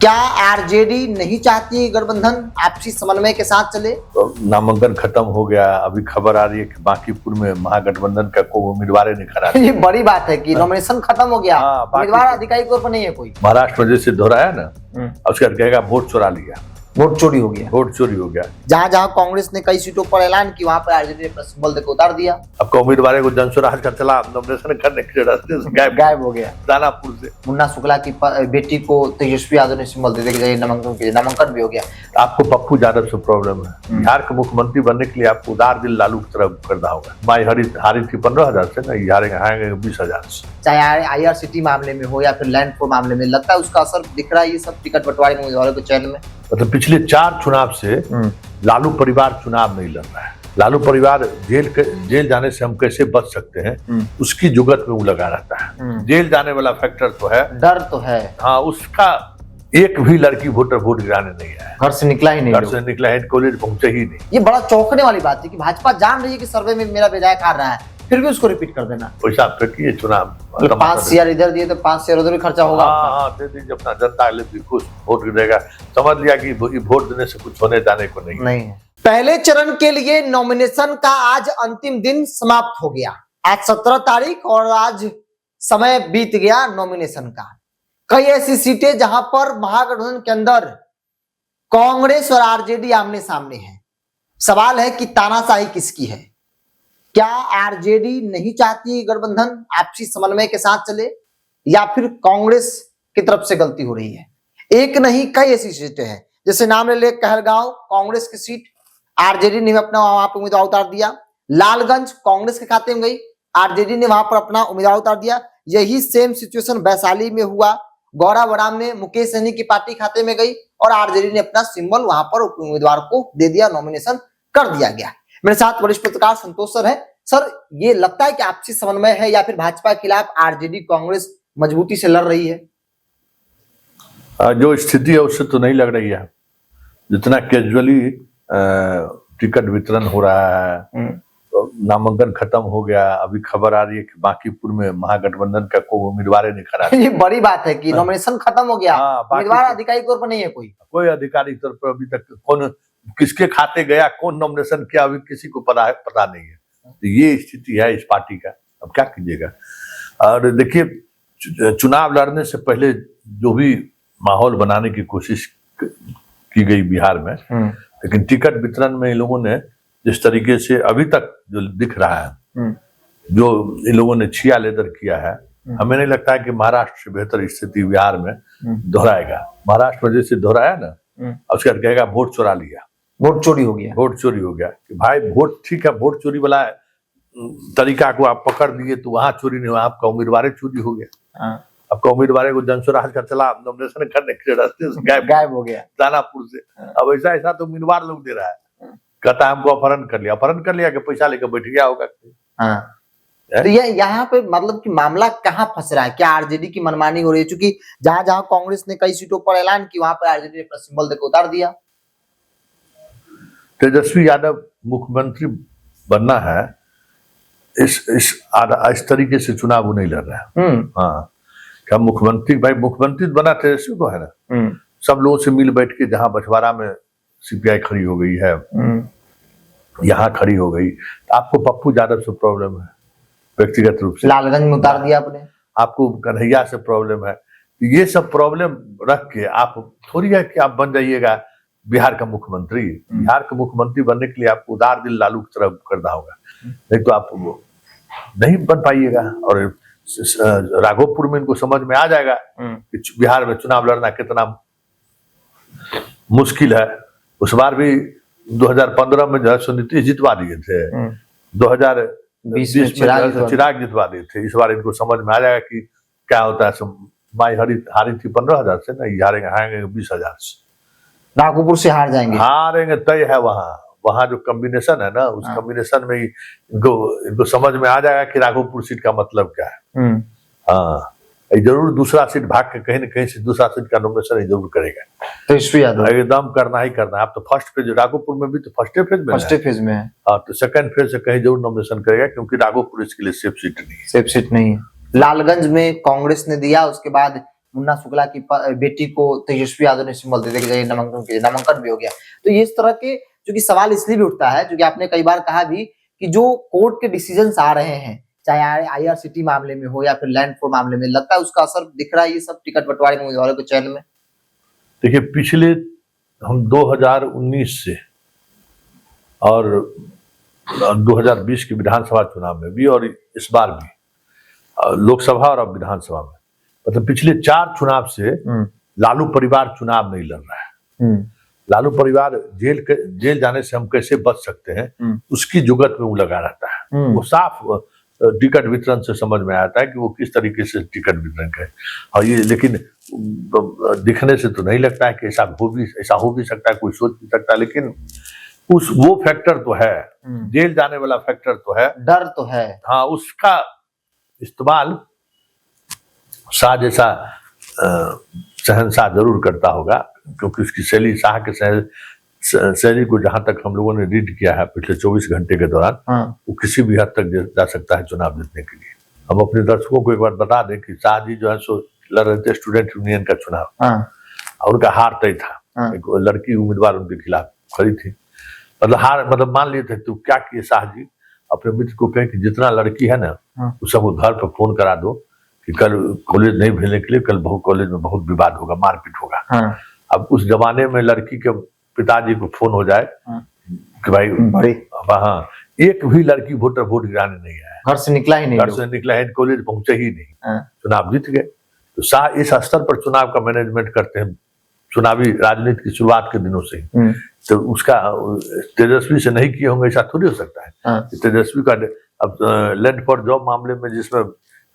क्या आरजेडी नहीं चाहती गठबंधन आपसी समन्वय के साथ चले? तो नामांकन खत्म हो गया, अभी खबर आ रही है कि बांकीपुर में महागठबंधन का कोई उम्मीदवार नहीं खड़ा है। ये बड़ी बात है कि नॉमिनेशन खत्म हो गया, हाँ, उम्मीदवार आधिकारिक तौर पर नहीं है कोई। महाराष्ट्र में जैसे दोहराया ना, उसके बाद कहेगा वोट चुरा लिया, वोट चोरी हो गया। वोट चोरी हो गया। जहां जहां कांग्रेस ने कई सीटों पर ऐलान की, वहां पर आरजेडी ने अपना सिंबल देकर उतार दिया। अब का उम्मीदवार को जनसुराज का चला नॉमिनेशन करने के रास्ते से गायब हो गया। दानापुर से मुन्ना शुक्ला की बेटी को तेजस्वी यादव ने सिंबल दे दिया, नामांकन के लिए नामांकन भी हो गया। आपको पप्पू यादव से प्रॉब्लम है। बिहार के मुख्यमंत्री बनने के लिए आपको उदार दिल लालू की तरफ करना होगा। माई हारी थी 15,000 से ना, ये हारेंगे 20,000 से। चाहे IRCT मामले में हो या फिर लैंड फोर मामले में, लगता है उसका असर दिख रहा है। ये सब टिकट बंटवारे में उम्मीदवारों के चयन में, मतलब पिछले 4 चुनाव से लालू परिवार चुनाव नहीं लड़ रहा है। लालू परिवार जेल जाने से हम कैसे बच सकते हैं, उसकी जुगत में वो लगा रहता है। जेल जाने वाला फैक्टर तो है, डर तो है। हाँ, उसका एक भी लड़की वोटर वोट गिराने नहीं आया, घर से निकला ही नहीं, घर से निकला है, कॉलेज पहुंचे ही नहीं। ये बड़ा चौंकने वाली बात है कि भाजपा जान रही है कि सर्वे में मेरा विधायक हार रहा है, फिर भी उसको रिपीट कर देना। पैसा फेंकिए चुनाव, 5 CR इधर दिए तो 5 CR उधर भी खर्चा होगा। हाँ, दे दीजिए अपना, जनता अगले भी खुश वोट गिरेगा। समझ लिया कि वोट देने से कुछ होने जाने को नहीं है। पहले चरण के लिए नॉमिनेशन का आज अंतिम दिन समाप्त हो गया। आज 17 तारीख और आज समय बीत गया नॉमिनेशन का। कई ऐसी सीटें जहां पर महागठबंधन के अंदर कांग्रेस और आरजेडी आमने सामने है। सवाल है कि तानाशाही किसकी है? क्या आरजेडी नहीं चाहती गठबंधन आपसी समन्वय के साथ चले, या फिर कांग्रेस की तरफ से गलती हो रही है? एक नहीं कई ऐसी सीटें हैं, जैसे नाम ले ले कहलगांव कांग्रेस की सीट, आरजेडी ने अपना वहां पर उम्मीदवार उतार दिया। लालगंज कांग्रेस के खाते में गई, आरजेडी ने वहां पर अपना उम्मीदवार उतार दिया। यही सेम सिचुएशन वैशाली में हुआ। गौराबौड़ा में मुकेश सहनी की पार्टी खाते में गई और आरजेडी ने अपना सिंबल वहां पर उम्मीदवार को दे दिया, नॉमिनेशन कर दिया गया। मेरे साथ वरिष्ठ पत्रकार संतोष सर है। सर, ये लगता है कि आपसी समन्वय है या फिर भाजपा के खिलाफ आरजेडी कांग्रेस मजबूती से लड़ रही है? जो स्थिति है उससे तो नहीं लग रही है। जितना कैजुअली टिकट वितरण हो रहा है, तो नामांकन खत्म हो गया, अभी खबर आ रही है कि बांकीपुर में महागठबंधन का कोई उम्मीदवार नहीं खड़ा है। ये बड़ी बात है कि नॉमिनेशन खत्म हो गया, उम्मीदवार आधिकारिक तौर पर नहीं है कोई आधिकारिक तौर पर अभी तक कौन किसके खाते गया, कौन नॉमिनेशन किया, अभी किसी को पता नहीं है। तो ये स्थिति है इस पार्टी का। अब क्या कीजिएगा। और देखिए, चुनाव लड़ने से पहले जो भी माहौल बनाने की कोशिश की गई बिहार में, लेकिन टिकट वितरण में इन लोगों ने जिस तरीके से अभी तक जो दिख रहा है, जो इन लोगों ने छिया लेदर किया है, हमें नहीं लगता है कि महाराष्ट्र से बेहतर स्थिति बिहार में दोहराएगा। महाराष्ट्र में जैसे दोहराया ना, उसके बाद कहेगा वोट चुरा लिया, वोट चोरी हो गया, वोट चोरी हो गया। कि भाई वोट ठीक है, वोट चोरी वाला तरीका को आप पकड़ लिए तो वहां चोरी नहीं हुआ, आपका उम्मीदवार चोरी हो गया। आपका उम्मीदवार को जनसुराज का चला नॉमिनेशन करने के रास्ते से गायब हो गया, दानापुर से। अब ऐसा तो उम्मीदवार लोग दे रहा है, कहता है हमको अपहरण कर लिया कि पैसा लेकर बैठ गया होगा। तो ये यहाँ पे मतलब कि मामला कहाँ फंस रहा है? क्या आरजेडी की मनमानी हो रही है? क्योंकि जहां जहां कांग्रेस ने कई सीटों पर ऐलान की, वहां पर आरजेडी ने अपना सिंबल देकर उतार दिया। तेजस्वी यादव मुख्यमंत्री बनना है, इस तरीके से चुनाव वो नहीं लड़ रहा है। हाँ, क्या मुख्यमंत्री, भाई मुख्यमंत्री बना तेजस्वी को है ना, सब लोगों से मिल बैठ के, जहां बछवाड़ा में CPI खड़ी हो गई है, यहाँ खड़ी हो गई, तो आपको पप्पू यादव से प्रॉब्लम है व्यक्तिगत रूप से, लालगंज में उतार दिया आपने, आपको कन्हैया से प्रॉब्लम है। ये सब प्रॉब्लम रख के आप थोड़ी है कि आप बन जाइएगा बिहार का मुख्यमंत्री। बिहार का मुख्यमंत्री बनने के लिए आपको उदार दिल लालू की तरफ करना होगा, नहीं तो आप नहीं बन पाइएगा। और राघोपुर में इनको समझ में आ जाएगा कि बिहार में चुनाव लड़ना कितना मुश्किल है। उस बार भी 2015 में जो है सो नीतीश जितवा दिए थे, 2020 में चिराग जितवा दिए थे। इस बार इनको समझ में आ जाएगा कि क्या होता है। माई हारी थी 15,000 से ना, ये हारेंगे 20,000 से। राघोपुर से हारेंगे तय है। वहाँ जो कॉम्बिनेशन है ना, उस कॉम्बिनेशन में ही इनको समझ में आ जाएगा कि राघोपुर सीट का मतलब क्या है। हाँ, जरूर दूसरा सीट भाग के कहीं न कहीं से दूसरा सीट का नॉमिनेशन जरूर करेगा, तो एकदम करना ही करना है। आप तो फर्स्ट फेज, राघोपुर में भी तो फर्स्ट फेज में है। हाँ, तो सेकंड फेज से कहीं जरूर नॉमिनेशन करेगा, क्योंकि राघोपुर इसके लिए सेफ सीट नहीं है। लालगंज में कांग्रेस ने दिया, उसके बाद मुन्ना शुक्ला की बेटी को तेजस्वी यादव ने सिंबल दे दिया, नामांकन भी हो गया। तो ये इस तरह के जो कि सवाल इसलिए भी उठता है, जो कि आपने कई बार कहा भी कि जो कोर्ट के डिसीजंस आ रहे हैं, चाहे IRCT मामले में हो या फिर लैंड फोर मामले में, लगता है उसका असर दिख रहा है ये सब टिकट बंटवारे में, उम्मीदवारों के चयन में। देखिए, पिछले हम 2019 से और 2020 के विधानसभा चुनाव में भी और इस बार भी, लोकसभा और अब विधानसभा में, मतलब पिछले 4 चुनाव से लालू परिवार चुनाव नहीं लड़ रहा है। लालू परिवार जेल जाने से हम कैसे बच सकते हैं, उसकी जुगत में वो लगा रहता है। वो साफ टिकट वितरण से समझ में आता है कि वो किस तरीके से टिकट वितरण करे। और ये लेकिन दिखने से तो नहीं लगता है कि ऐसा हो भी सकता है, कोई सोच भी सकता है, लेकिन वो फैक्टर तो है, जेल जाने वाला फैक्टर तो है, डर तो है। हाँ, उसका इस्तेमाल शाह जैसा शहंशाह जरूर करता होगा, क्योंकि उसकी शैली, शाह के शैली को जहां तक हम लोगों ने रीड किया है पिछले 24 घंटे के दौरान, वो किसी भी हद तक जा सकता है चुनाव जीतने के लिए। हम अपने दर्शकों को एक बार बता दें कि शाह जी जो है सो लड़ रहे थे स्टूडेंट यूनियन का चुनाव, और उनका हार तय था। एक लड़की उम्मीदवार उनके खिलाफ खड़ी थी, मतलब मान लिए थे। तो क्या किए शाह जी, अपने मित्र को कहे कि जितना लड़की है ना, उस सबको घर पर फोन करा दो कि कल कॉलेज नहीं भेजने के लिए, कल कॉलेज में बहुत विवाद होगा, मारपीट होगा। अब उस जमाने में लड़की के पिताजी को फोन हो जाए कि भाई वहाँ एक भी लड़की वोट गिराने नहीं आया, घर से निकला ही नहीं, कॉलेज पहुंचे ही नहीं, चुनाव जीत गए। तो शाह इस स्तर पर चुनाव का मैनेजमेंट करते हैं, चुनावी राजनीति की शुरुआत के दिनों से ही। तो उसका तेजस्वी से नहीं किए होंगे ऐसा थोड़ी हो सकता है। तेजस्वी का अब लैंड फॉर जॉब मामले में, जिसमें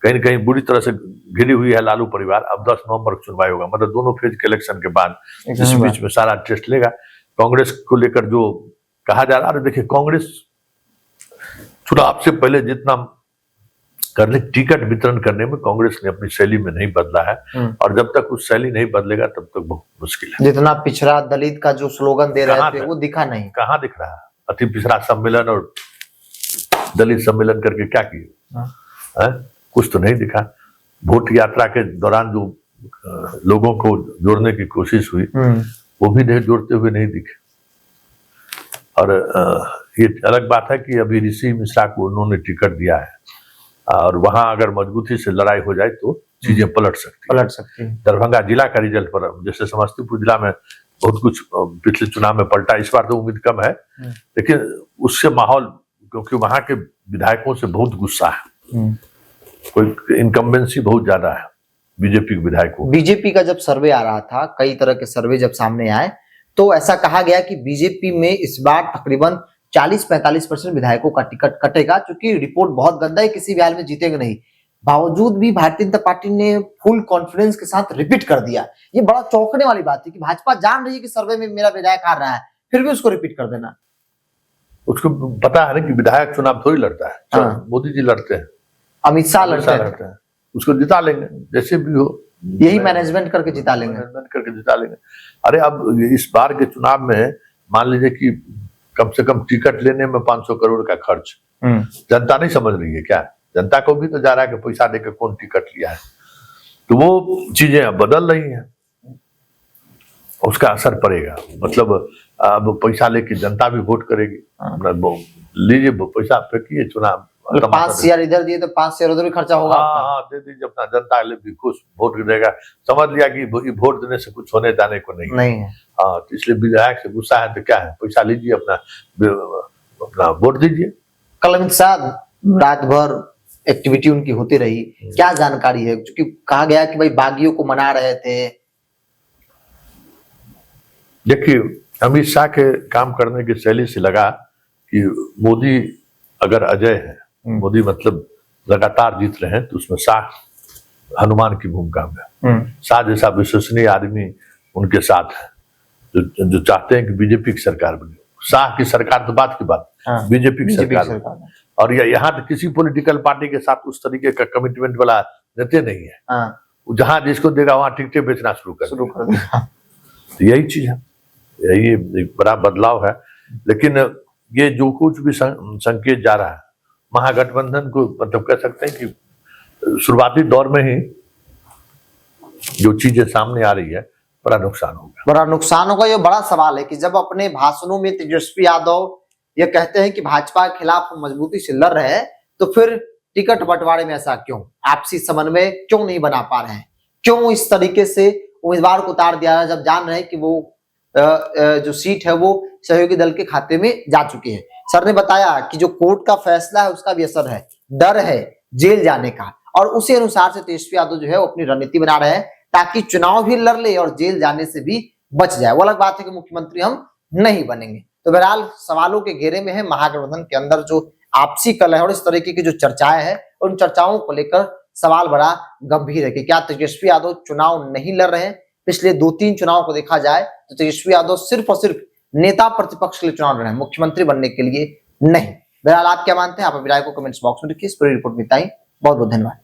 कहीं न कहीं बुरी तरह से घिरी हुई है लालू परिवार, अब 10 नवंबर को सुनवाई होगा, मतलब दोनों फेज के इलेक्शन के बाद, इस बीच में सारा टेस्ट लेगा। कांग्रेस को लेकर जो कहा जा रहा है, देखिए कांग्रेस चुनाव से पहले जितना करने, टिकट वितरण करने में कांग्रेस ने अपनी शैली में नहीं बदला है, और जब तक उस शैली नहीं बदलेगा तब तक बहुत मुश्किल है। जितना पिछड़ा दलित का जो स्लोगन दे रहे थे वो दिखा नहीं, कहाँ दिख रहा है। अति पिछड़ा सम्मेलन और दलित सम्मेलन करके क्या किए, कुछ तो नहीं दिखा। वोट यात्रा के दौरान जो लोगों को जोड़ने की कोशिश हुई, वो भी जोड़ते हुए नहीं दिखे। और ये अलग बात है कि अभी ऋषि मिश्रा को उन्होंने टिकट दिया है, और वहां अगर मजबूती से लड़ाई हो जाए तो चीजें पलट सकती है। दरभंगा जिला का रिजल्ट पर, जैसे समस्तीपुर जिला में बहुत कुछ पिछले चुनाव में पलटा, इस बार तो उम्मीद कम है, लेकिन उससे माहौल, क्योंकि वहां के विधायकों से बहुत गुस्सा है, कोई इनकम्बेंसी बहुत ज्यादा है बीजेपी के विधायकों। बीजेपी का जब सर्वे आ रहा था, कई तरह के सर्वे जब सामने आए, तो ऐसा कहा गया कि बीजेपी में इस बार तकरीबन 40-45% विधायकों का टिकट कटेगा, क्योंकि रिपोर्ट बहुत गंदा है, किसी भी हाल में जीतेंगे नहीं। बावजूद भी भारतीय जनता पार्टी ने फुल कॉन्फिडेंस के साथ रिपीट कर दिया। ये बड़ा चौंकने वाली बात है कि भाजपा जान रही है कि सर्वे में मेरा विधायक हार रहा है, फिर भी उसको रिपीट कर देना। उसको पता है ना कि विधायक चुनाव थोड़ी लड़ता है, मोदी जी लड़ते हैं, अमित शाह लड़ते हैं, उसको जिता लेंगे जैसे भी हो, यही मैनेजमेंट करके जिता लेंगे। अरे अब इस बार के चुनाव में मान लीजिए कि कम से कम टिकट लेने में 500 करोड़ का खर्च, जनता नहीं समझ रही है क्या? जनता को भी तो जा रहा है कि पैसा देकर कौन टिकट लिया है, तो वो चीजें अब बदल रही हैं, उसका असर पड़ेगा। मतलब अब पैसा लेके जनता भी वोट करेगी। लीजिए पैसा फेंकिए, चुनाव 5 शेयर इधर दिए तो 5 शेयर उधर भी खर्चा होगा। हाँ, दे दीजिए, अपना जनता भी खुश वोट देगा, समझ लिया कि वोट देने से कुछ होने जाने को नहीं है। हाँ, तो इसलिए विधायक से गुस्सा है तो क्या है, पैसा लीजिए, अपना वोट दीजिए। कल अमित शाह रात भर एक्टिविटी उनकी होती रही, क्या जानकारी है? क्योंकि कहा गया कि भाई बागियों को मना रहे थे। देखिए, अमित शाह के काम करने की शैली से लगा कि मोदी अगर अजय है, मोदी मतलब लगातार जीत रहे हैं, तो उसमें शाह हनुमान की भूमिका में, शाह जैसा विश्वसनीय आदमी उनके साथ है, जो चाहते हैं कि बीजेपी की सरकार बने। शाह की सरकार तो बात की बात, बीजेपी की सरकार। और यहाँ तो किसी पॉलिटिकल पार्टी के साथ उस तरीके का कमिटमेंट वाला नेता नहीं है, जहां जिसको देगा वहां टिकटें बेचना शुरू कर देगा। तो यही चीज है, यही एक बड़ा बदलाव है। लेकिन ये जो कुछ भी संकेत जा रहा है, महागठबंधन को मतलब कह सकते हैं कि शुरुआती दौर में ही जो चीजें सामने आ रही है बड़ा नुकसान होगा। बड़ा नुकसान होगा। ये बड़ा सवाल है कि जब अपने भाषणों में तेजस्वी यादव ये कहते हैं कि भाजपा के खिलाफ मजबूती से लड़ रहे हैं, तो फिर टिकट बंटवारे में ऐसा क्यों? आपसी समन्वय क्यों नहीं बना पा रहे हैं? क्यों इस तरीके से उम्मीदवार को उतार दिया है, जब जान रहे हैं कि वो जो सीट है वो सहयोगी दल के खाते में जा चुकी है? सर ने बताया कि जो कोर्ट का फैसला है उसका भी असर है, डर है जेल जाने का, और उसी अनुसार से तेजस्वी यादव जो है वो अपनी रणनीति बना रहे हैं ताकि चुनाव भी लड़ ले और जेल जाने से भी बच जाए। वो अलग बात है कि मुख्यमंत्री हम नहीं बनेंगे। तो बहरहाल सवालों के घेरे में है महागठबंधन के अंदर जो आपसी कलह है और इस तरीके की जो चर्चाएं हैं, उन चर्चाओं को लेकर सवाल बड़ा गंभीर है कि क्या तेजस्वी यादव चुनाव नहीं लड़ रहे हैं? पिछले 2-3 चुनाव को देखा जाए तो तेजस्वी यादव सिर्फ और सिर्फ नेता प्रतिपक्ष के लिए चुनाव लड़ रहे हैं, मुख्यमंत्री बनने के लिए नहीं। बहरहाल आप क्या मानते हैं? आप अपनी राय को कमेंट्स बॉक्स में लिखिए। इस पूरी रिपोर्ट में बताइए। बहुत बहुत धन्यवाद।